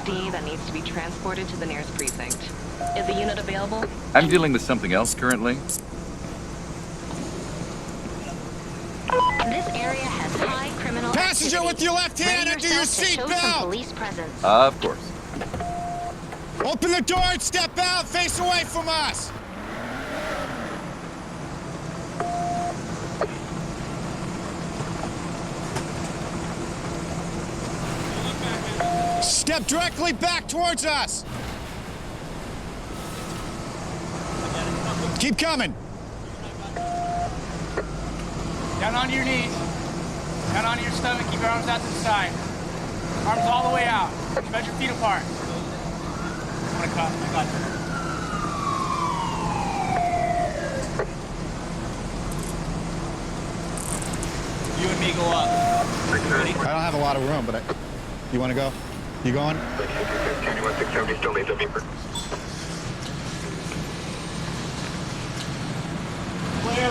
ESD that needs to be transported to the nearest precinct. Is a unit available? I'm dealing with something else currently. This area has high criminal Passenger activity. with your left hand, Ready enter your yourself to show some seatbelt! police presence. Of course. Open the door and step out, face away from us! Step directly back towards us! Keep coming! Down onto your knees. Down onto your stomach. Keep your arms out to the side. Arms all the way out. Spread your feet apart. I'm gonna cut. I got this. You and me go up. Ready? I don't have a lot of room, but you want to go? You going? Still needs a beeper. Clear.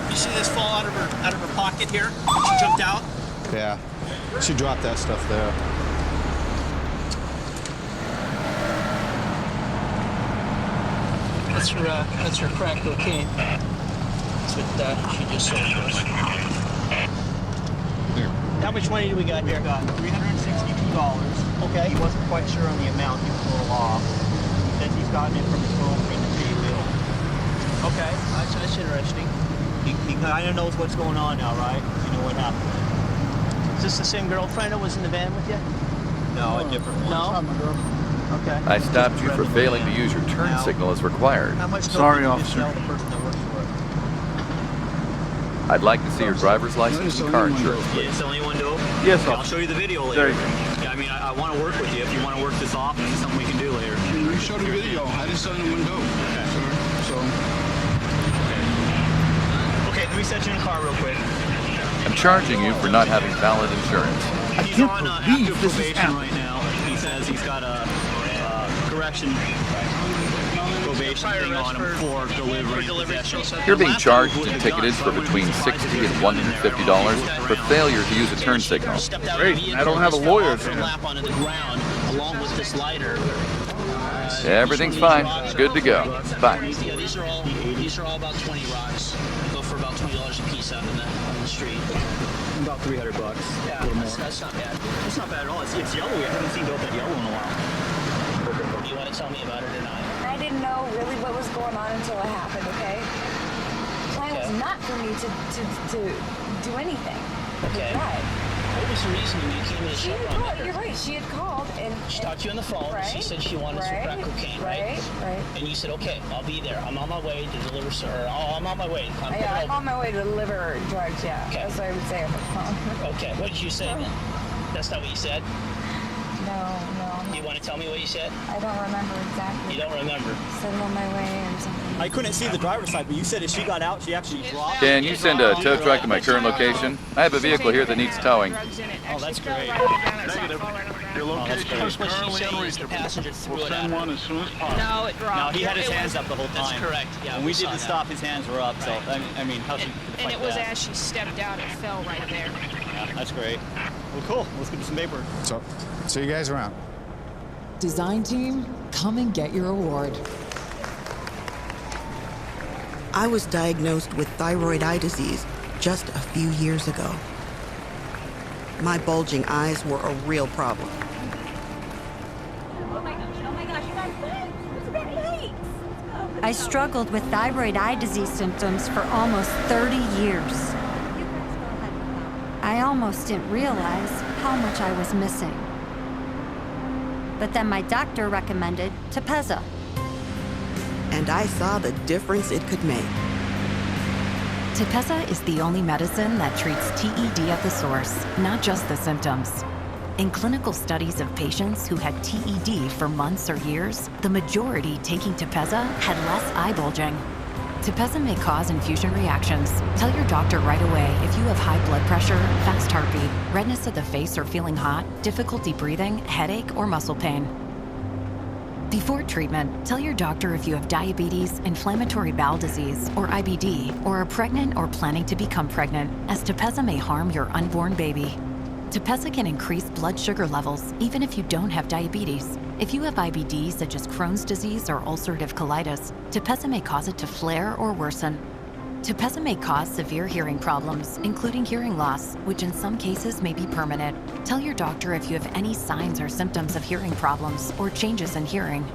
You see this fall out of her pocket here? She jumped out. Yeah. She dropped that stuff there. That's her crack cocaine. That's what she just sold to us. How much money do we got here? We got $362. Okay. He wasn't quite sure on the amount. He was a little off. He says he's gotten it from his girlfriend to pay a bill. Okay, that's interesting. He kind of knows what's going on now, right? You know what happened. Is this the same girlfriend that was in the van with you? No, a different one. No? Okay. I stopped you for failing to use your turn signal as required. How much Sorry, dope did you officer. sell the person that works for it? I'd like to see your driver's license and car insurance, Yeah, please. it's only one dope? Yes, I'll officer. show you the video There later. you go. Yeah, I mean, I want to work with you. If you want to work this off, it's something we can do later. You showed the video. I didn't sell anyone dope. So, Okay, let me set you in the car real quick. I'm charging you for not having valid insurance. He's can't on believe active this is probation happening. right now. He says he's got a correction probation thing on him for delivery. You're being charged and ticketed for between $60 and $150 for failure to use a turn signal. Great. I don't have a lawyer, so- Lap onto the ground along with this lighter. Everything's fine. Good to go. Bye. Yeah, these are all about 20 rocks. Go for about $20 a piece out on the street. About $300. Yeah, that's not bad. It's not bad at all. It's yellow. I haven't seen dope that yellow in a while. Do you want to tell me about it or not? I didn't know really what was going on until it happened, okay? The plan was not for me to do anything. Okay. To drive. What was the reason you came to the She show had on called, that? you're right, she had called and... She talked to you on the phone. Right, She said she wanted some crack cocaine, right? Right. And you said, okay, I'll be there. I'm on my way to deliver, sir. Oh, I'm on my way. I'm on my way to deliver drugs, yeah. Okay. That's what I would say on the phone. Okay, what did you say then? That's not what you said? No. You want to tell me what you said? I don't remember exactly. You don't remember. Said I'm on my way or something. I couldn't see the driver's side, but you said as she got out, she actually dropped. Can you send a tow truck to my current location? I have a vehicle here that needs towing. Oh, that's great. Negative. Your location is currently unreachable. We'll send one as soon as possible. No, it dropped. No, he had his hands up the whole That's time. correct. Yeah, When we we saw didn't that. stop, his hands were up. So I mean, how she could And fight it was that? as she stepped out, it fell right there. Yeah, that's great. Well, cool. Let's go do some paperwork. So, see you guys around. Design team, come and get your award. I was diagnosed with thyroid eye disease just a few years ago. My bulging eyes were a real problem. I struggled with thyroid eye disease symptoms for almost 30 years. I almost didn't realize how much I was missing. But then my doctor recommended Tepezza. And I saw the difference it could make. Tepezza is the only medicine that treats TED at the source, not just the symptoms. In clinical studies of patients who had TED for months or years, the majority taking Tepezza had less eye bulging. Tepezza may cause infusion reactions. Tell your doctor right away if you have high blood pressure, fast heartbeat, redness of the face or feeling hot, difficulty breathing, headache, or muscle pain. Before treatment, tell your doctor if you have diabetes, inflammatory bowel disease, or IBD, or are pregnant or planning to become pregnant, as Tepezza may harm your unborn baby. Tepezza can increase blood sugar levels even if you don't have diabetes. If you have IBD such as Crohn's disease or ulcerative colitis, Tepezza may cause it to flare or worsen. Tepezza may cause severe hearing problems, including hearing loss, which in some cases may be permanent. Tell your doctor if you have any signs or symptoms of hearing problems or changes in hearing.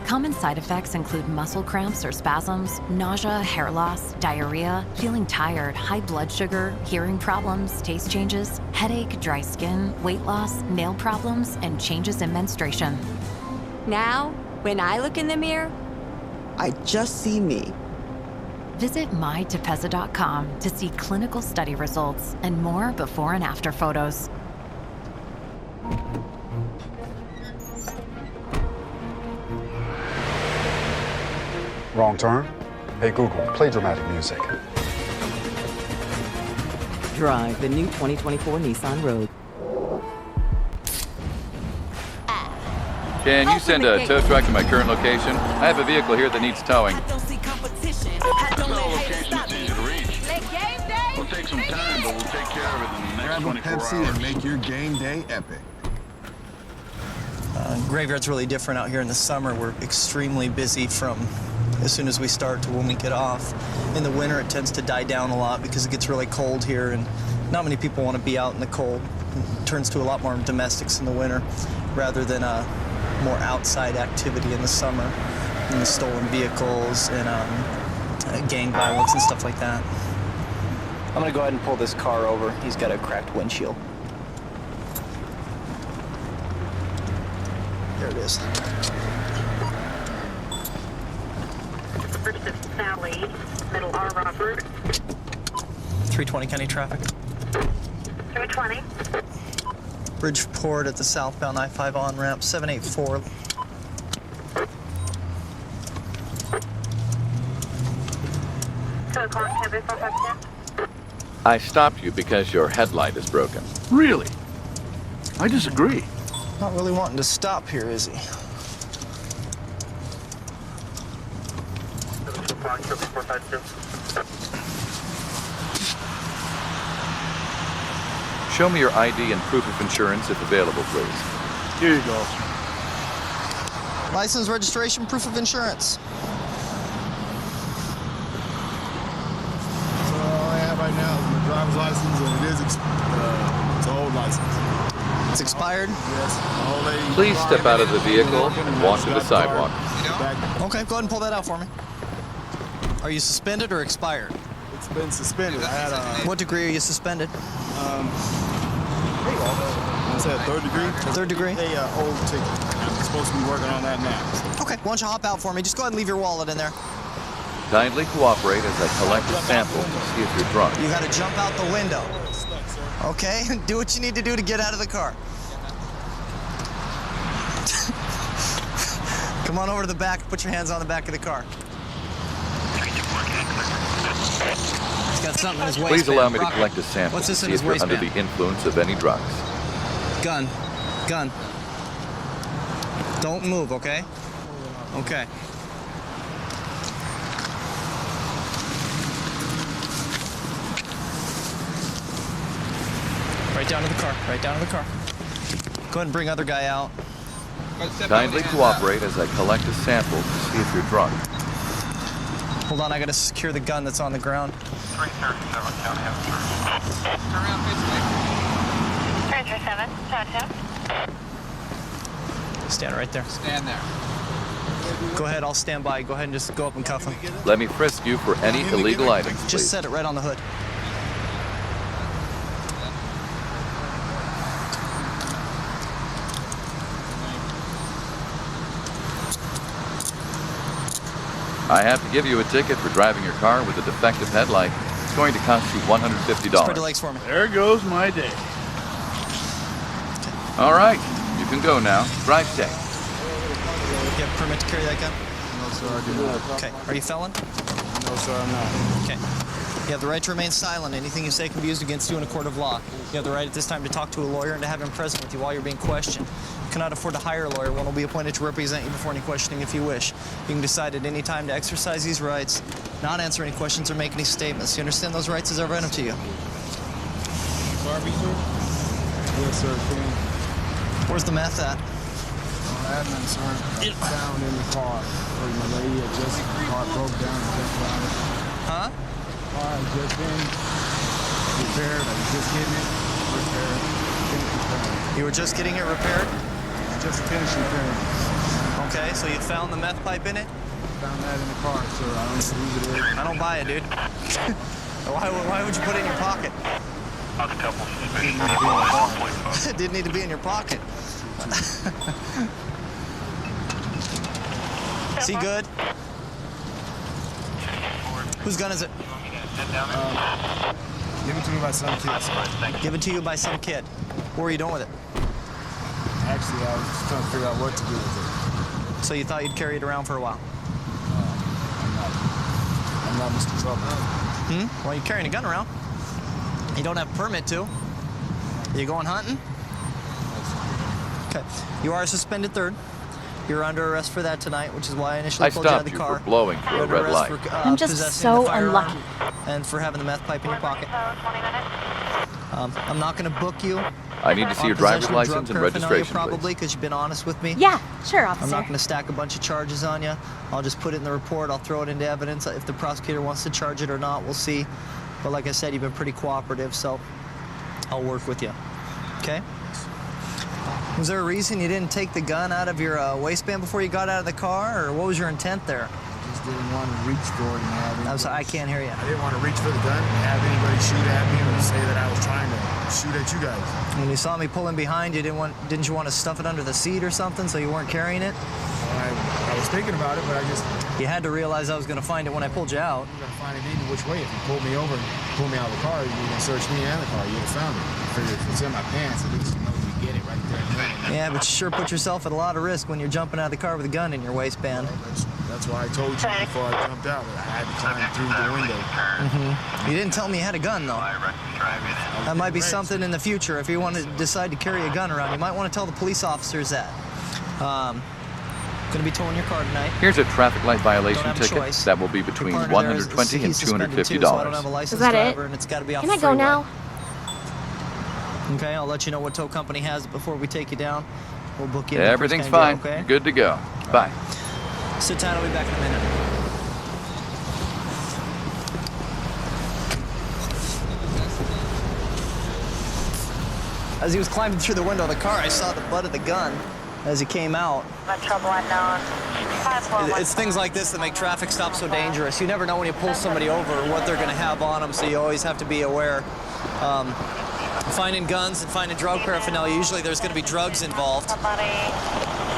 Common side effects include muscle cramps or spasms, nausea, hair loss, diarrhea, feeling tired, high blood sugar, hearing problems, taste changes, headache, dry skin, weight loss, nail problems, and changes in menstruation. Now, when I look in the mirror, I just see me. Visit mytepezza.com to see clinical study results and more before and after photos. Wrong turn. Hey Google, play dramatic music. Drive the new 2024 Nissan Rogue. Can you send a tow truck to my current location? I have a vehicle here that needs towing. It'll take some time, but we'll take care of it in the next 24 Pepsi hours. and make your game day epic. Graveyard's really different out here in the summer. We're extremely busy from as soon as we start to when we get off. In the winter, it tends to die down a lot because it gets really cold here, and not many people want to be out in the cold. It turns to a lot more domestics in the winter rather than more outside activity in the summer, and the stolen vehicles and gang violence and stuff like that. I'm gonna go ahead and pull this car over. He's got a cracked windshield. There it is. First is Sally, middle R. Robert. 320 County traffic. 320. Bridgeport at the southbound I-5 on-ramp, 784. I stopped you because your headlight is broken. Really? I disagree. Not really wanting to stop here, is he? Show me your ID and proof of insurance if available, please. Here you go. License, registration, proof of insurance. So all I have right now is my driver's license, and it is it's an old license. It's expired? Yes. The old lady. Please step out of the vehicle and walk to the sidewalk. Okay, go ahead and pull that out for me. Are you suspended or expired? It's been suspended. I had What degree are you suspended? I said third degree. Third degree? A old ticket. I'm supposed to be working on that now. Okay, why don't you hop out for me? Just go ahead and leave your wallet in there. Kindly cooperate as I collect a sample to see if you're drunk. You gotta jump out the window. Okay? Do what you need to do to get out of the car. Come on over to the back, put your hands on the back of the car. He's got something in his waistband. Please allow me to collect a sample What's to this see in his if you're under waistband? the influence of any drugs. Gun. Gun. Don't move, okay? Okay. Right down to the car. Right down to the car. Go ahead and bring other guy out. Kindly cooperate as I collect a sample to see if you're drunk. Hold on, I gotta secure the gun that's on the ground. 337, Stand right there. Stand there. Go ahead, I'll stand by. Go ahead and just go up and cuff him. Let me frisk you for any illegal items, please. Just set it right on the hood. I have to give you a ticket for driving your car with a defective headlight. It's going to cost you $150. Spread your legs for me. There goes my day. All right, you can go now. Drive safe. You have a permit to carry that gun? No, sir, I do not. Okay. Are you a felon? No, sir, I'm not. Okay. You have the right to remain silent. Anything you say can be used against you in a court of law. You have the right at this time to talk to a lawyer and to have him present with you while you're being questioned. You cannot afford to hire a lawyer. One will be appointed to represent you before any questioning if you wish. You can decide at any time to exercise these rights, not answer any questions or make any statements. You understand those rights as I've read them to you? Yes, sir, Ken. Where's the meth at? Admin, sir. Found in the car. Or my lady had just, the car broke down and just found it. Huh? Car had just been repaired. I was just getting it repaired. Finished repairing. You were just getting it repaired? Just finished repairing. Okay, so you found the meth pipe in it? Found that in the car, sir. I don't know who it is. I don't buy it, dude. Why would you put it in your pocket? It didn't need to be in your pocket. Is he good? Whose gun is it? Give it to me by some kid, sir. Given to you by some kid. What were you doing with it? Actually, I was just trying to figure out what to do with it. So you thought you'd carry it around for a while? I'm not Mr. Trouble. Well, you're carrying a gun around. You don't have a permit to. You going hunting? Okay. You are a suspended third. You're under arrest for that tonight, which is why I initially pulled you out of the car. I stopped you for blowing through a red light. I'm just so unlucky. And for having the meth pipe in your pocket. I'm not going to book you. I need to see your driver's license and registration, probably, because you've been honest with me. Yeah, sure, officer. I'm not going to stack a bunch of charges on you. I'll just put it in the report. I'll throw it into evidence. If the prosecutor wants to charge it or not, we'll see. But like I said, you've been pretty cooperative, so I'll work with you. Okay? Was there a reason you didn't take the gun out of your waistband before you got out of the car, or what was your intent there? I just didn't want to reach for it and have anybody... I'm sorry, I can't hear you. I didn't want to reach for the gun and have anybody shoot at me or say that I was trying to shoot at you guys. When you saw me pulling behind you, didn't you want to stuff it under the seat or something so you weren't carrying it? Well, I was thinking about it, but I just... You had to realize I was going to find it when I pulled you out. You got to find it either which way. If you pulled me over and pulled me out of the car, you were going to search me and the car. You would have found it. I figured if it's in my pants, at least you know you get it right there. Yeah, but you sure put yourself at a lot of risk when you're jumping out of the car with a gun in your waistband. Well, that's why I told you before I jumped out that I had to climb through the window. You didn't tell me you had a gun, though. That might be something in the future. If you want to decide to carry a gun around, you might want to tell the police officers that. Going to be towing your car tonight. Here's a traffic light violation ticket that will be between $120 and $250. So I don't have a licensed driver, and it's got to be off Can the I go freeway. now? Okay, I'll let you know what tow company has it before we take you down. We'll book you. Everything's fine. Okay? You're good to go. Bye. Sit tight. I'll be back in a minute. As he was climbing through the window of the car, I saw the butt of the gun as he came out. Trouble unknown. It's things like this that make traffic stops so dangerous. You never know when you pull somebody over what they're going to have on them, so you always have to be aware. Finding guns and finding drug paraphernalia, usually there's going to be drugs involved.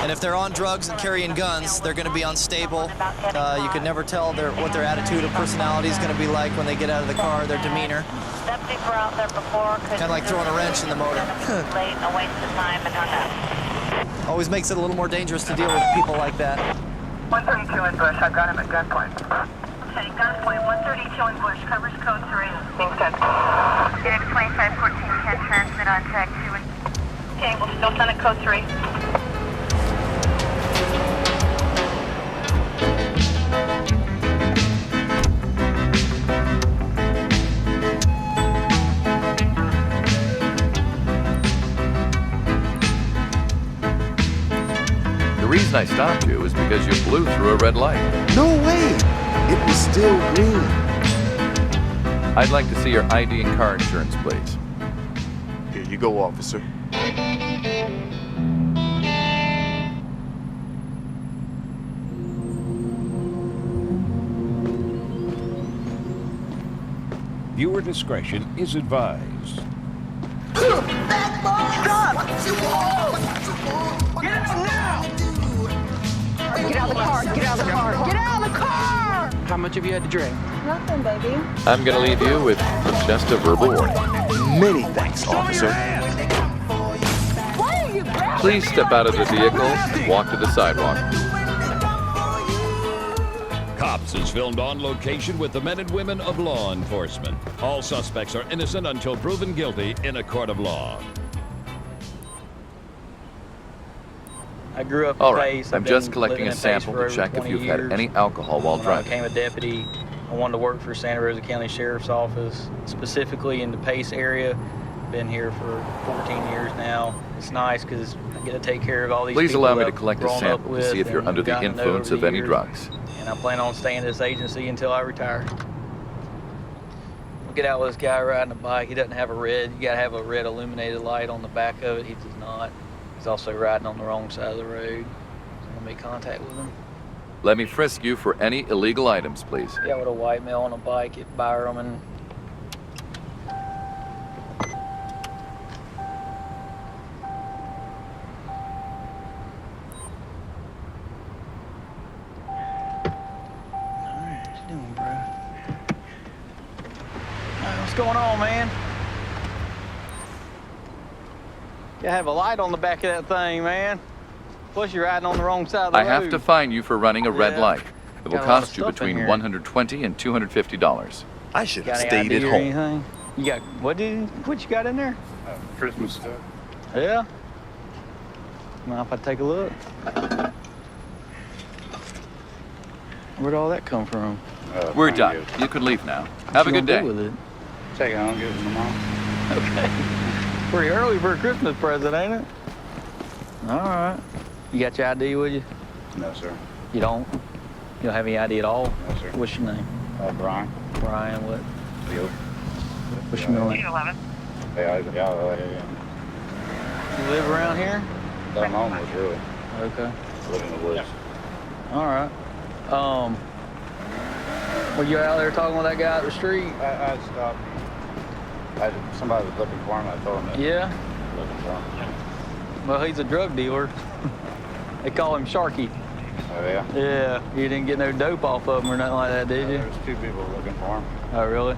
And if they're on drugs and carrying guns, they're going to be unstable. You can never tell what their attitude or personality is going to be like when they get out of the car, their demeanor. Kind of like throwing a wrench in the motor. Always makes it a little more dangerous to deal with people like that. 132 in Bush, I've got him at gunpoint. Okay, gunpoint, 132 in Bush, covers code 3. Thanks, 10. Phoenix 2514 can transmit on track 2. Okay, we'll still send it code 3. The reason I stopped you is because you blew through a red light. No way! It was still green. I'd like to see your ID and car insurance, please. Here you go, officer. Viewer discretion is advised. Get out of the car! Get out of the car! Get out of the car! How much have you had to drink? Nothing, baby. I'm going to leave you with just a verbal warning. Many thanks, officer. Why are you grabbing Please step out of the vehicle and walk to the sidewalk. Cops is filmed on location with the men and women of law enforcement. All suspects are innocent until proven guilty in a court of law. I grew up All in right, Pace. I'm I've just been collecting living a in Pace sample for to over check if 20 you've had years. any alcohol while When driving. I became a deputy, I wanted to work for Santa Rosa County Sheriff's Office, specifically in the Pace area. Been here for 14 years now. It's nice because I get to take care of all these Please people allow me that to I've collect a grown up sample to with see if you're and under the gotten to know influence over of the any years. drugs. And I plan on staying at this agency until I retire. We'll get out with this guy riding a bike. He doesn't have a red. You gotta have a red illuminated light on the back of it. He does not. He's also riding on the wrong side of the road. So I'm gonna make contact with him. Let me frisk you for any illegal items, please. Yeah, with a white male on a bike at Byram and what's going on, man? You have a light on the back of that thing, man. Plus, you're riding on the wrong side of the road. I have to fine you for running a red light. It will Got a lot of cost you stuff in between here. $120 and $250. I should have Got any stayed at ID or home. anything? You got what you got in there? Christmas stuff. Yeah. Mind if I take a look? Where'd all that come from? We're done. You can leave now. Have a good day. With it? Take it home, give it to mom. Okay. Pretty early for a Christmas present, ain't it? All right. You got your ID with you? No, sir. You don't? You don't have any ID at all? No, sir. What's your name? Brian. Brian, what? Field. What's your middle name? 11. Yeah. You live around here? That home was really. Okay. Live in the woods. All right. Were you out there talking with that guy at the street? I stopped. Somebody was looking for him. I told him that. Yeah? Looking for him. Well, he's a drug dealer. They call him Sharky. Oh, yeah? Yeah. You didn't get no dope off of him or nothing like that, did you? There's two people looking for him. Oh, really?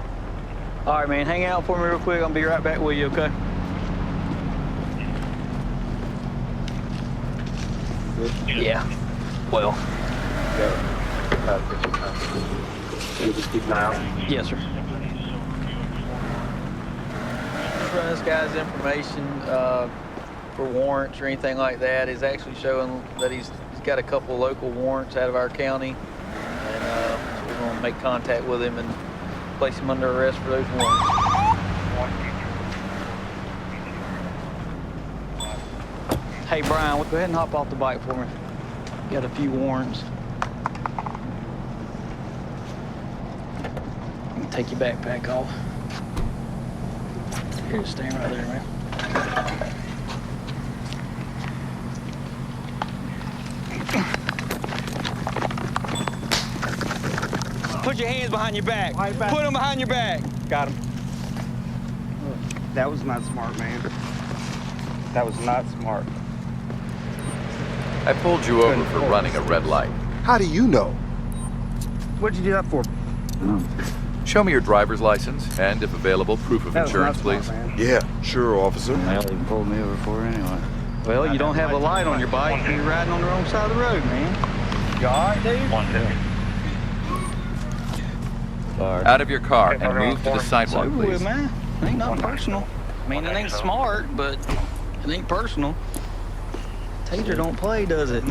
All right, man. Hang out for me real quick. I'll be right back with you, okay? Yeah. Well. You just keep an eye out. Yes, sir. Just run this guy's information for warrants or anything like that. Is actually showing that he's got a couple local warrants out of our county, and so we're going to make contact with him and place him under arrest for those warrants. Hey, Brian, go ahead and hop off the bike for me. Got a few warrants. Take your backpack off. Here, stay right there, man. Put your hands behind your back. Put them behind your back. Got him. That was not smart, man. That was not smart. I pulled you over for running a red light. How do you know? What'd you do that for? Show me your driver's license and, if available, proof of insurance, please. Yeah, sure, officer. Well, he pulled me over for it anyway. Well, you don't have a light on your bike and you're riding on the wrong side of the road, man. You all right, dude? Out of your car and move to the sidewalk, It's over please. with, man. It ain't nothing personal. I mean, it ain't smart, but it ain't personal. Taser don't play, does it?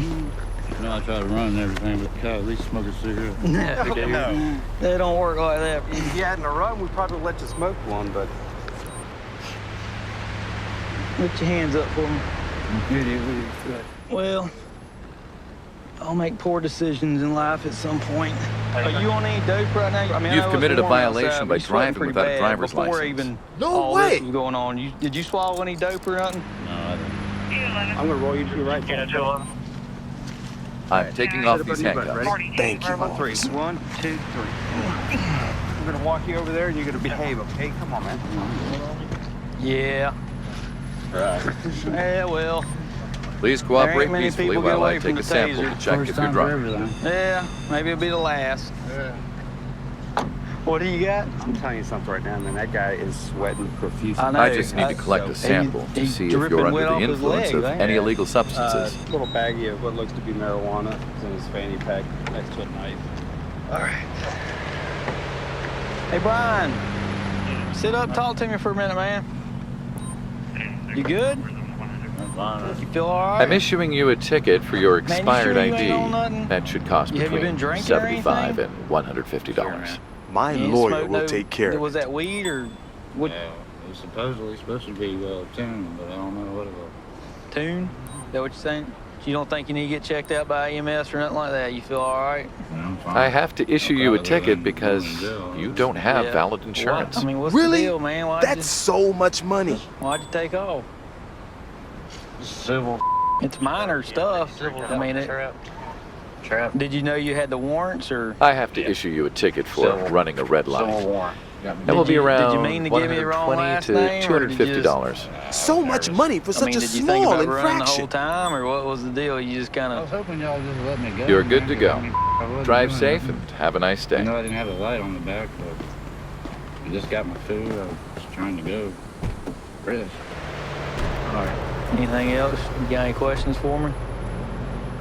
No, I try to run and everything, but God, at least smoke a cigarette. No. They don't work like that. If you hadn't run, we probably let you smoke one, but... Lift your hands up for me. Well, I'll make poor decisions in life at some point. Are you on any dope right now? I mean, You've I know committed a it's warm violation outside, by but you're sweating driving pretty without a bad driver's before license. even No all way. this was going on. Did you swallow any dope or nothing? No, I didn't. I'm gonna roll you to your right. I'm taking off these handcuffs. Thank you, Three. officer. 1, 2, 3. I'm gonna walk you over there and you're gonna behave, okay? Come on, man. Yeah. Right. Yeah, well. Please There cooperate ain't many peacefully people get while I away from take a the sample taser. to check if you're drunk. Yeah, maybe it'll be the last. What do you got? I'm telling you something right now, man. That guy is sweating profusely. I know. I just need to collect a sample to see if you're under the influence of any illegal substances. A little baggie of what looks to be marijuana is in his fanny pack next to a knife. All right. Hey, Brian. Sit up, talk to me for a minute, man. You good? You feel all right? I'm issuing you a ticket for your Man, you expired sure you ain't ID. on nothing? That should cost Have you between been drinking or $75 anything? and $150. My You ain't lawyer smoked will take care of Was it. that weed or what? Yeah, it was supposedly supposed to be tuned, but I don't know what it was. Tune? Is that what you're saying? You don't think you need to get checked out by EMS or nothing like that? You feel all right? I have to issue you a ticket because you don't have valid insurance. What? I mean, what's the deal, man? That's so much money. Why'd you take off? Civil. It's minor stuff. I mean, did you know you had the warrants, or? I have to issue you a ticket for running a red light. warrant. That will be around Did you mean to give me the wrong last name, to or did you $250. So much money for such a did you think small about running the whole infraction. time, or what was the deal? You just kind I was of. hoping y'all just let me go. You're good to go. I wasn't Drive doing safe nothing. and have a nice day. I know I didn't have a light on the back, but I just got my food. I was trying to go. Rest. All right. Anything else? You got any questions for me?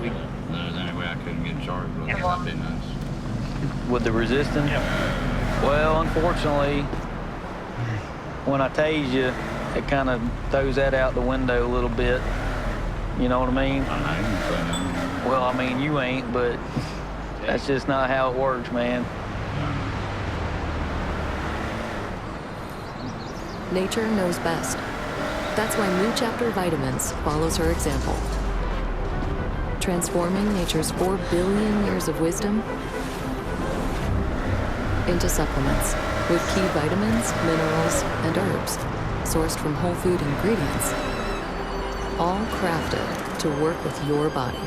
If there's any way I couldn't get charged with it, that'd be nice. With the resistance? Well, unfortunately, when I tase you, it kind of throws that out the window a little bit. You know what I mean? I ain't saying nothing. Well, I mean, you ain't, but that's just not how it works, man. Nature knows best. That's why New Chapter Vitamins follows her example. Transforming nature's 4 billion years of wisdom into supplements with key vitamins, minerals, and herbs sourced from whole food ingredients, all crafted to work with your body.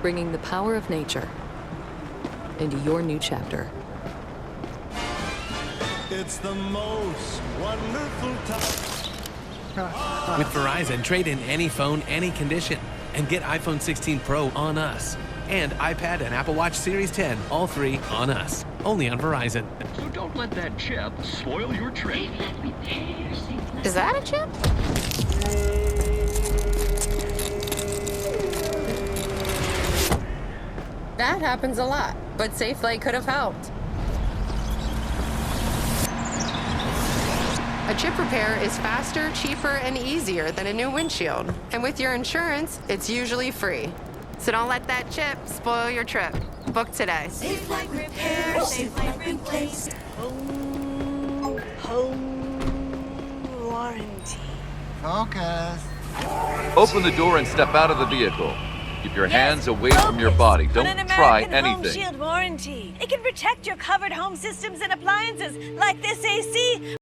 Bringing the power of nature into your new chapter. It's the most wonderful time. With Verizon, trade in any phone, any condition, and get iPhone 16 Pro on us. And iPad and Apple Watch Series 10, all 3 on us. Only on Verizon. So don't let that chip spoil your trip. Is that a chip? That happens a lot, but SafeLay could have helped. A chip repair is faster, cheaper, and easier than a new windshield. And with your insurance, it's usually free. So don't let that chip spoil your trip. Book today. Safe like repair, safe like replace. Home warranty. Focus. Open the door and step out of the vehicle. Keep your hands away from your body. Don't try American Home anything. Shield warranty. It can protect your covered home systems and appliances like this AC.